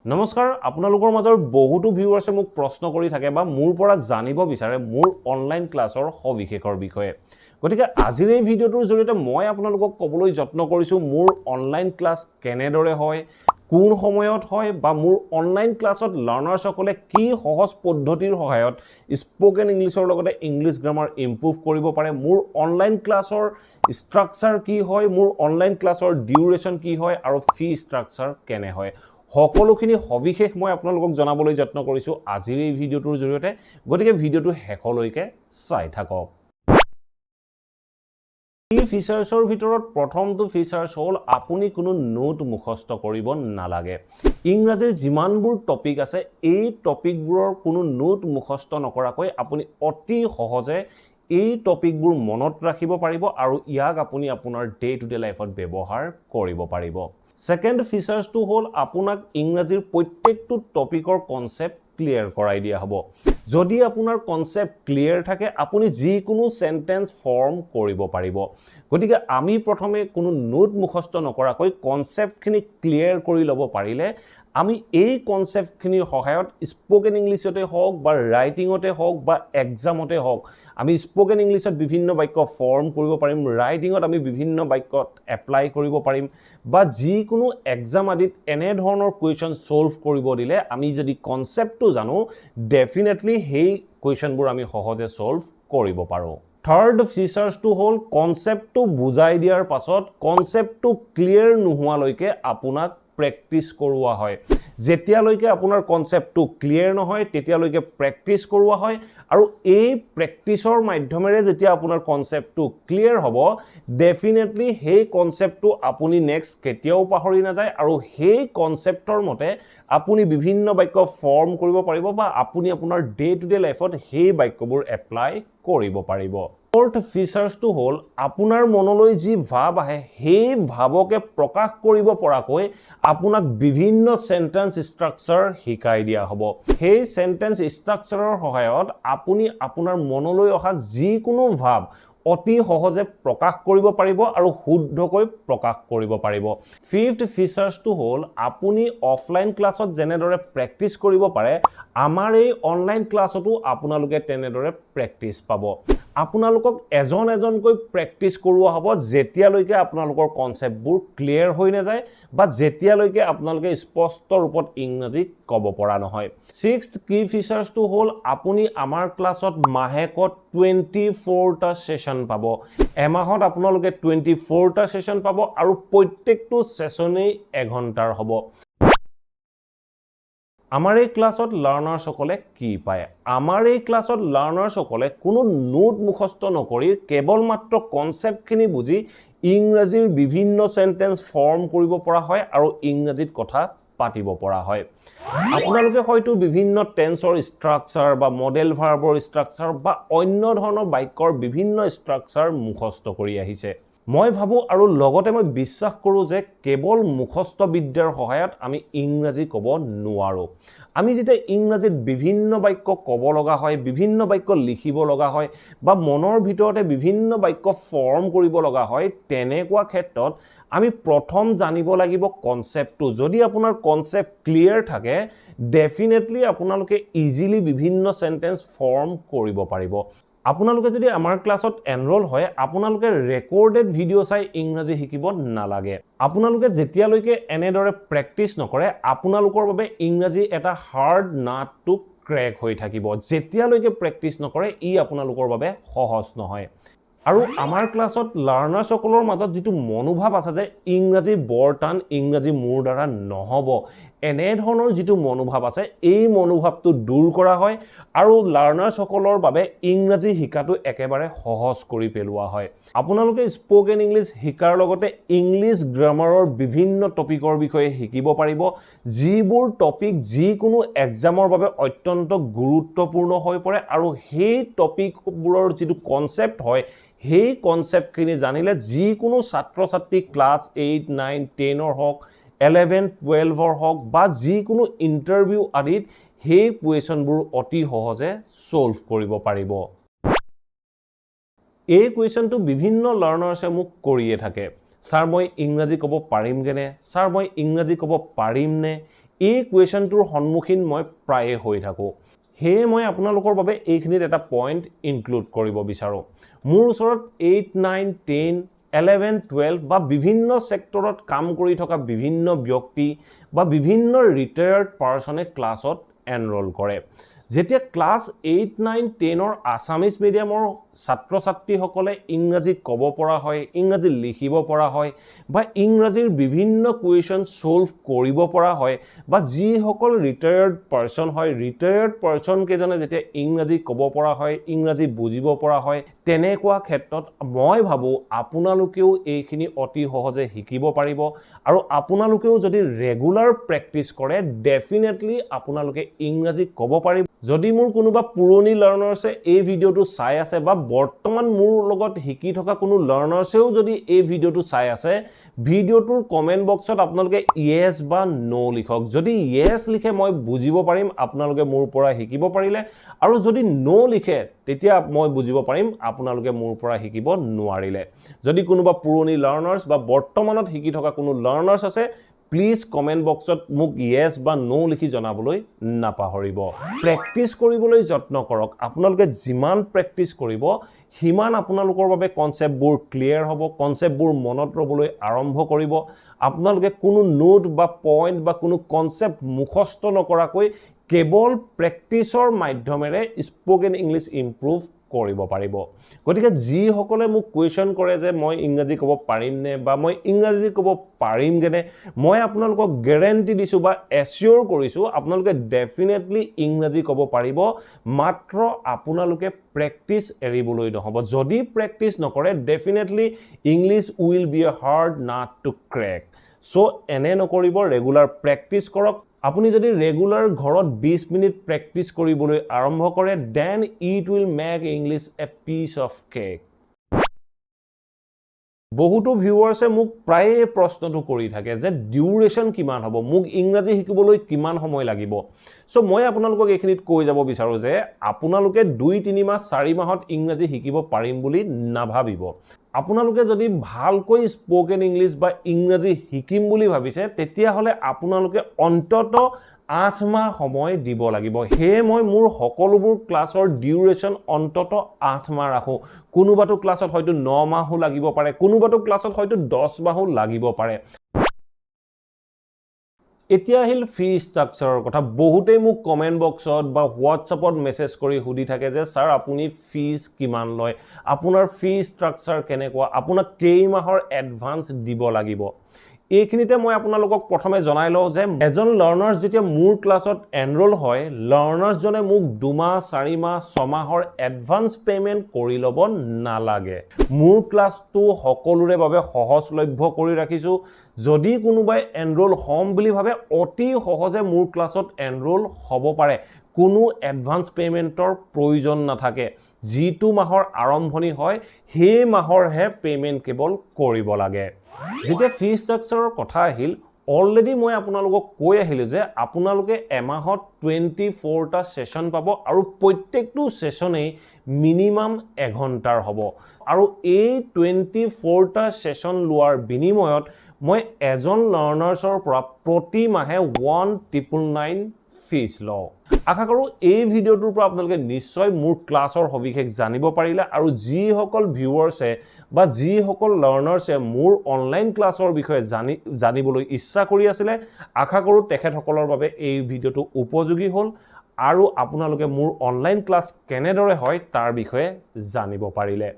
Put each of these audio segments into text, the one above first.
নমস্কাৰ আপোনালোকৰ মাজৰ বহুতো ভিউৱাৰ্ছে মোক প্ৰশ্ন কৰি থাকে বা মোৰ পৰা জানিব বিচাৰে মোৰ অনলাইন ক্লাছৰ সবিশেষৰ বিষয়ে গতিকে আজিৰ এই ভিডিওটোৰ জৰিয়তে মই আপোনালোকক ক'বলৈ যত্ন কৰিছো মোৰ অনলাইন ক্লাছ কেনেদৰে হয় কোন সময়ত হয় বা মোৰ অনলাইন ক্লাছত লাৰ্নাৰসকলে কি সহজ পদ্ধতিৰ সহায়ত স্পোকেন ইংলিছৰ লগতে ইংলিছ গ্ৰামাৰ ইমপ্ৰুভ কৰিব পাৰে মোৰ অনলাইন ক্লাছৰ ষ্ট্ৰাকচাৰ কি হয় মোৰ অনলাইন ক্লাছৰ ডিউৰেশ্যন কি হয় আৰু ফি ষ্ট্ৰাকচাৰ কেনে হয় সকলোখিনি সবিশেষ মই আপোনালোকক জনাবলৈ যত্ন কৰিছো আজিৰ এই ভিডিওটোৰ জৰিয়তে গতিকে ভিডিওটো শেষলৈকে চাই থাকক এই ফিচাৰ্ছৰ ভিতৰত প্ৰথমটো ফিচাৰ্ছ হ'ল আপুনি কোনো নোট মুখস্থ কৰিব নালাগে ইংৰাজীৰ যিমানবোৰ টপিক আছে এই টপিকবোৰৰ কোনো নোট মুখস্থ নকৰাকৈ আপুনি অতি সহজে এই টপিকবোৰ মনত ৰাখিব পাৰিব আৰু ইয়াক আপুনি আপোনাৰ ডে টু ডে লাইফত ব্যৱহাৰ কৰিব পাৰিব Second features to hold আপোনাক ইংৰাজীৰ প্ৰত্যেকটো টপিকৰ কনসেপ্ট ক্লিয়াৰ কৰাই দিয়া হ'ব যদি আপোনাৰ কনসেপ্ট ক্লিয়াৰ থাকে আপুনি যিকোনো সেন্টেন্স ফৰ্ম কৰিব পাৰিব গতিকে আমি প্ৰথমে কোনো নোট মুখস্থ নকৰাকৈ কনসেপ্টখিনি ক্লিয়াৰ কৰি ল'ব পাৰিলে আমি এই কনসেপ্টখিনিৰ সহায়ত স্পোকেন ইংলিছতে হওক বা ৰাইটিংতে হওক বা এক্সামতে হওক আমি স্পোকেন ইংলিছত বিভিন্ন বাক্য ফৰ্ম কৰিব পাৰিম ৰাইটিংত আমি বিভিন্ন বাক্যত এপ্লাই কৰিব পাৰিম বা যিকোনো এক্সাম আদিত এনে ধৰণৰ কুৱেশ্যন সলভ কৰিব দিলে আমি যদি কনসেপ্টটো জানো ডেফিনেটলি সেই কুৱেশ্যনবোৰ আমি সহজে সলভ কৰিব পাৰো থাৰ্ড ফিচাৰ্ছটো হ'ল কনসেপ্টটো বুজাই দিয়াৰ পাছত কনসেপ্টটো ক্লিয়াৰ নোহোৱালৈকে আপোনাক প্ৰেক্টিছ কৰোৱা হয় যেতিয়ালৈকে আপোনাৰ কনসেপ্টটো ক্লিয়াৰ নহয় তেতিয়ালৈকে প্ৰেক্টিছ কৰোৱা হয় আৰু এই প্ৰেক্টিছৰ মাধ্যমেৰে যেতিয়া আপোনাৰ কনসেপ্টটো ক্লিয়াৰ হ'ব ডেফিনেটলি সেই কনসেপ্টটো আপুনি নেক্সট কেতিয়াও পাহৰি নাযায় আৰু সেই কনসেপ্টৰ মতে আপুনি বিভিন্ন বাক্য ফৰ্ম কৰিব পাৰিব বা আপুনি আপোনাৰ ডে টু ডে লাইফত সেই বাক্যবোৰ এপ্লাই কৰিব পাৰিব Fourth features to hold আপোনাৰ মনলৈ যি ভাব আহে সেই ভাবকে প্ৰকাশ কৰিব পৰাকৈ আপোনাক বিভিন্ন সেন্টেন্স ষ্ট্ৰাকচাৰ শিকাই দিয়া হ'ব সেই সেন্টেন্স ষ্ট্ৰাকচাৰৰ সহায়ত আপুনি আপোনাৰ মনলৈ অহা যিকোনো ভাব অতি সহজে প্ৰকাশ কৰিব পাৰিব আৰু শুদ্ধকৈ প্ৰকাশ কৰিব পাৰিব ফিফথ ফিচাৰ্ছটো হ'ল আপুনি অফলাইন ক্লাছত যেনেদৰে প্ৰেক্টিছ কৰিব পাৰে আমাৰ এই অনলাইন ক্লাছতো আপোনালোকে তেনেদৰে প্ৰেক্টিছ পাব আপোনালোকক এজনকৈ প্ৰেক্টিছ কৰোৱা হ'ব যেতিয়ালৈকে আপোনালোকৰ কনসেপ্টবোৰ ক্লিয়াৰ হৈ নাযায় বা যেতিয়ালৈকে আপোনালোকে স্পষ্ট ৰূপত ইংৰাজী ক'ব পৰা নহয় সিক্সথ কি ফিচাৰ্ছটো হ'ল আপুনি আমাৰ ক্লাছত মাহেকত 24টা সেশন পাব এমাহত আপোনালোকে 24টা সেশন পাব আৰু প্ৰত্যেকটো সেশনেই 1 ঘণ্টাৰ হ'ব আমাৰ এই ক্লাছত লাৰ্নাৰসকলে কি পায় আমাৰ এই ক্লাছত লাৰ্নাৰসকলে কোনো নোট মুখস্থ নকৰি কেৱল মাত্ৰ কনসেপ্টখিনি বুজি ইংৰাজীৰ বিভিন্ন সেন্টেন্স ফৰ্ম কৰিব পৰা হয় আৰু ইংৰাজীত কথা পাতিব পৰা হয় আপোনালোকে হয়তো বিভিন্ন টেন্সৰ ষ্ট্ৰাকচাৰ বা মডেল ভাৰ্বৰ ষ্ট্ৰাকচাৰ বা অন্য ধৰণৰ বাক্যৰ বিভিন্ন ষ্ট্ৰাকচাৰ মুখস্থ কৰি আহিছে মই ভাবো আৰু লগতে মই বিশ্বাস কৰো যে কেৱল মুখস্থ বিদ্যাৰ সহায়ত আমি ইংৰাজী ক'ব নোৱাৰো আমি যেতিয়া ইংৰাজীত বিভিন্ন বাক্য ক'ব লগা হয় বিভিন্ন বাক্য লিখিব লগা হয় বা মনৰ ভিতৰতে বিভিন্ন বাক্য ফৰ্ম কৰিব লগা হয় তেনেকুৱা ক্ষেত্ৰত আমি প্ৰথম জানিব লাগিব কনসেপ্টটো যদি আপোনাৰ কনসেপ্ট ক্লিয়াৰ থাকে ডেফিনেটলি আপোনালোকে ইজিলি বিভিন্ন সেন্টেন্স ফৰ্ম কৰিব পাৰিব আপোনালোকে যদি আমাৰ ক্লাছত এনৰোল হয় আপোনালোকে ৰেকৰ্ডেড ভিডিও চাই ইংৰাজী শিকিব নালাগে আপোনালোকে যেতিয়ালৈকে এনেদৰে প্ৰেক্টিছ নকৰে আপোনালোকৰ বাবে ইংৰাজী এটা হাৰ্ড নাট টু ক্ৰেক হৈ থাকিব যেতিয়ালৈকে প্ৰেক্টিছ নকৰে ই আপোনালোকৰ বাবে সহজ নহয় আৰু আমাৰ ক্লাছত লাৰ্নাৰসকলৰ মাজত যেটো মনোভাৱ আছে যে ইংৰাজী বৰটান ইংৰাজী মোৰ দ্বাৰা নহব এনে ধৰণৰ যেটো মনোভাৱ আছে এই মনোভাৱটো দূৰ কৰা হয় আৰু লাৰ্নাৰসকলৰ বাবে ইংৰাজী শিকাটো একেবাৰে সহজ কৰি পেলোৱা হয় আপোনালোকে স্পোকেন ইংলিছ শিকাৰ লগতে ইংলিছ গ্ৰামাৰৰ বিভিন্ন টপিকৰ বিষয়ে শিকিব পাৰিব যিবোৰ টপিক যিকোনো এক্সামৰ বাবে অত্যন্ত গুৰুত্বপূৰ্ণ হৈ পৰে আৰু সেই টপিকবোৰৰ যেটো কনসেপ্ট হয় সেই কনসেপ্টখিনি জানিলে যিকোনো ছাত্ৰ ছাত্ৰী ক্লাছ 8 9 10 ৰ হওক 11 12 ৰ হওক বা যিকোনো ইন্টাৰভিউ আদিত সেই কুৱেশ্যনবোৰ অতি সহজে সলভ কৰিব পাৰিব এই কুৱেশ্যনটো বিভিন্ন লাৰ্নাৰছে মোক কৰিয়ে থাকে স্যাৰ মই ইংৰাজী ক'ব পাৰিম কেনে স্যাৰ মই ইংৰাজী ক'ব পাৰিম নে এই কুৱেশ্যনটোৰ সন্মুখীন মই প্ৰায়ে হৈ থাকোঁ সেয়ে মই আপোনালোকৰ বাবে এইখিনিত এটা পইণ্ট ইনক্লুড কৰিব বিচাৰোঁ মোৰ ওচৰত 8 9 10 11 12 বা বিভিন্ন সেক্টৰত কাম কৰি থকা বিভিন্ন ব্যক্তি বা বিভিন্ন ৰিটায়াৰ্ড পাৰ্সনে ক্লাছত এনৰোল কৰে যেতিয়া ক্লাছ 8 9 10 ৰ আসামিজ মিডিয়ামৰ ছাত্ৰ ছাত্ৰীসকলে ইংৰাজী ক'ব পৰা হয় ইংৰাজী লিখিব পৰা হয় বা ইংৰাজীৰ বিভিন্ন কুৱেশ্যন সলভ কৰিব পৰা হয় বা যিসকল ৰিটায়াৰ্ড পাৰ্সন হয় ৰিটায়াৰ্ড পাৰ্সন কেজনে যেতিয়া ইংৰাজী ক'ব পৰা হয় ইংৰাজী বুজিব পৰা হয় তেনেকুৱা ক্ষেত্ৰত মই ভাবো আপোনালোকেও এইখিনি অতি সহজে শিকিব পাৰিব আৰু আপোনালোকেও যদি ৰেগুলাৰ প্ৰেক্টিছ কৰে ডেফিনেটলি আপোনালোকে ইংৰাজী ক'ব পাৰিব যদি মোৰ কোনোবা পুৰণি লাৰ্নাৰ্ছে এই ভিডিঅটো চাই আছে বা বৰ্তমান মোৰ লগত শিকি থকা কোনো লাৰ্নাৰ্ছেও যদি এই ভিডিঅটো চাই আছে ভিডিঅটোৰ কমেন্ট বক্সত আপোনালোকে ইয়েস বা নো লিখক যদি ইয়েস লিখে মই বুজিব পাৰিম আপোনালোকে মোৰ পৰা শিকিব পাৰিলে আৰু যদি নো লিখে তেতিয়া মই বুজিব পাৰিম আপোনালোকে মোৰ পৰা শিকিব নোৱাৰিলে যদি কোনোবা পুৰণি লাৰ্নাৰ্ছ বা বৰ্তমানত শিকি থকা কোনো লাৰ্নাৰ্ছ আছে প্লিজ কমেন্ট বক্সত মোক ইয়েস বা নো লিখি জনাবলৈ নাপাহৰিব প্ৰেক্টিছ কৰিবলৈ যত্ন কৰক আপোনালোকে যিমান প্ৰেক্টিছ কৰিব হিমান আপোনালোকৰ বাবে কনসেপ্টবোৰ ক্লিয়াৰ হ'ব কনসেপ্টবোৰ মনত ৰবলৈ আৰম্ভ কৰিব আপোনালোকে কোনো নোট বা পইণ্ট বা কোনো কনসেপ্ট মুখস্থ নকৰাকৈ কেৱল প্ৰেক্টিছৰ মাধ্যমেৰে স্পোকেন ইংলিছ ইমপ্ৰুভ কৰিব পাৰিব গতিকে যি সকলে মোক কোৱেশ্চন কৰে যে মই ইংৰাজী ক'ব পাৰিম নে বা মই ইংৰাজী ক'ব পাৰিম গেনে মই আপোনালোকক গ্যাৰান্টি দিছো বা এচিউৰ কৰিছো আপোনালোকে ডেফিনেটলি ইংৰাজী ক'ব পাৰিব মাত্ৰ আপোনালোকে প্ৰেক্টিছ এৰিবলৈ নহব যদি প্ৰেক্টিছ নকৰে definitely English will B A hard নাট টু ক্ৰেক সো এনে নকৰিব ৰেগুলাৰ প্ৰেক্টিছ কৰক আপুনি যদি ৰেগুলাৰ ঘৰত 20 মিনিট প্ৰেক্টিছ কৰিবলৈ আৰম্ভ কৰে then it will make English a piece of cake বহুতো ভিউৱাৰ্ছে মোক প্ৰায় প্ৰশ্নটো কৰি থাকে যে ডিউৰেচন কিমান হ'ব মোক ইংৰাজী শিকিবলৈ কিমান সময় লাগিব সো মই আপোনালোকক এইখিনিত কৈ যাব বিচাৰো যে আপোনালোকে 2-3 মাহ 4 মাহত ইংৰাজী শিকিব পাৰিম বুলি নাভাবিব আপোনালোকে যদি ভালকৈ স্পোকেন ইংলিছ বা ইংৰাজী শিকিম বুলি ভাবিছে তেতিয়া হলে আপোনালোকে অন্তত 8 মাহ সময় দিব লাগিব হে মই মোৰ সকলোবোৰ ক্লাছৰ ডিউৰেচন অন্তত 8 মাহ ৰাখো কোনোবাটো ক্লাছত হয়তো 9 মাহও লাগিব পাৰে কোনোবাটো ক্লাছত হয়তো 10 মাহও লাগিব পাৰে এতিয়া আহিল ফি ষ্ট্ৰাকচাৰৰ কথা বহুতে মোক কমেন্ট বক্সত বা হোৱাটছআপত মেছেজ কৰি হুদি থাকে যে স্যাৰ আপুনি ফিজ কিমান লয় আপোনাৰ ফি ষ্ট্ৰাকচাৰ কেনেকুৱা আপোনাক কেই মাহৰ এডভান্স দিব লাগিব এইখিনিতে মই আপোনালোকক প্ৰথমে জনাই লওঁ যে এজন লাৰ্নাৰ্ছ যেতিয়া মোৰ ক্লাছত এনৰোল হয় লাৰ্নাৰ্ছ জনে মোক 2 মাহ 4 মাহ 6 মাহৰ এডভান্স পেমেন্ট কৰি ল'ব নালাগে মোৰ ক্লাছটো সকলোৰে বাবে সহজলভ্য কৰি ৰাখিছো যদি কোনোবাই এনৰোল হম বুলি ভাবে অতি সহজে মোৰ ক্লাছত এনৰোল হ'ব পাৰে কোনো এডভান্স পেমেন্টৰ প্ৰয়োজন নাথাকে যিটো মাহৰ আৰম্ভণি হয় সেই মাহৰ হে পেমেন্ট কেৱল কৰিব লাগে যেতিয়া ফি ষ্ট্ৰাকচাৰৰ কথা আহিল অলৰেডি মই আপোনালোকক কৈ আহিলো যে আপোনালোকে এমাহত 24টা সেশন পাব আৰু প্ৰত্যেকটো সেশনেই মিনিমাম 1 ঘণ্টাৰ হ'ব আৰু এই 24টা সেশন লোৱাৰ বিনিময়ত মই এজন লাৰ্নাৰ্ছৰ পৰা প্ৰতি মাহে 1999 ফিজ লওঁ আশা কৰো এই ভিডিঅটোৰ পৰা আপোনালোকে নিশ্চয় মোৰ ক্লাছৰ সবিশেষ জানিব পাৰিলে আৰু যি সকল ভিউৱাৰ্ছে বা যি সকল লাৰ্নাৰ্ছে মোৰ অনলাইন ক্লাছৰ বিষয়ে জানিবলৈ ইচ্ছা কৰি আছিল আশা কৰো তেখেতসকলৰ বাবে এই ভিডিঅটো উপযোগী হ'ল আৰু আপোনালোকে মোৰ অনলাইন ক্লাছ কেনেদৰে হয় তাৰ বিষয়ে জানিব পাৰিলে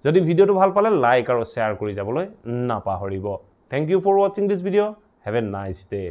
যদি ভিডিঅটো ভাল পালে লাইক আৰু শেয়াৰ কৰি যাবলৈ নাপাহৰিব Thank you for watching this video. Have a nice day.